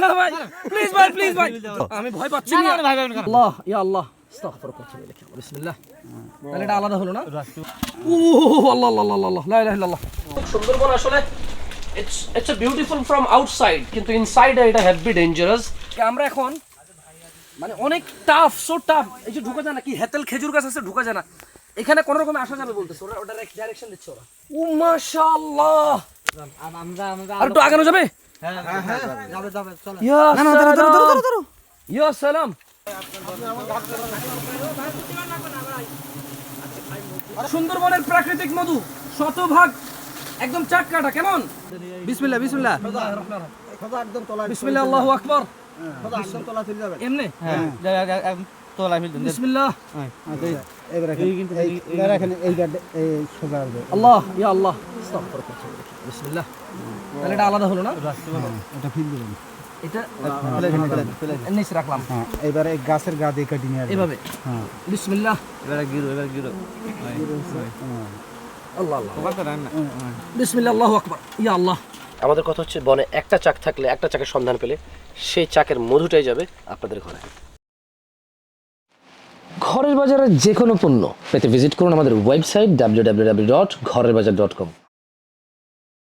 না ভাই প্লিজ ভাই প্লিজ ভাই আমি ভয় পাচ্ছি না ভাই আল্লাহ ইয়া আল্লাহ আস্তাগফিরুল্লাহ করতে লিখে বিসমিল্লাহ তাহলে এটা আলাদা হলো না ও আল্লাহ আল্লাহ আল্লাহ আল্লাহ লা ইলাহা ইল্লাল্লাহ সুন্দরবন আসলে it's a beautiful from outside কিন্তু ইনসাইড এটা হেভি ডেঞ্জারাস আমরা এখন মানে অনেক টাফ সো টাফ এই যে ঢোকা যায় না কি হেতেল খেজুর গাছ আছে ঢোকা যায় না এখানে কোন রকমে আসা যাবে বলতেছে ওরা ডাইরেকশন দিচ্ছে ওরা ও মাশাআল্লাহ আমরা আর একটু আগানো যাবে হ্যাঁ যাবে চলো না না ধরো ইয়া সালাম সুন্দরবনের প্রাকৃতিক মধু শতভাগ একদম চাক্কাটা কেমন বিসমিল্লাহ বিসমিল্লাহ একদম তোলা বিসমিল্লাহ আল্লাহু আকবার একদম তোলা চলে যাবে এমনে হ্যাঁ একদম তোলা ফেল দেন বিসমিল্লাহ এবার এখানে এই সোজা আসবে আল্লাহ ইয়া আল্লাহ আস্তাগফিরুল্লাহ বিসমিল্লাহ তাহলে এটা আলাদা হলো না এটা ফেল দিবেন এটা নিচে রাখলাম হ্যাঁ এবারে এই গাছের গা দিয়ে কেটে নিয়ে আসবে এভাবে হ্যাঁ বিসমিল্লাহ এবারে গিরো আল্লাহ আল্লাহ বিসমিল্লাহ আল্লাহু আকবার ইয়া আল্লাহ আমাদের কথা হচ্ছে বনে একটা চাক থাকলে একটা চাকের সন্ধান পেলে সেই চাকের মধুটাই যাবে আপনাদের ঘরে ঘরের বাজারের যে কোনো পণ্য পেতে ভিজিট করুন আমাদের ওয়েবসাইট www.ghorerbazar.com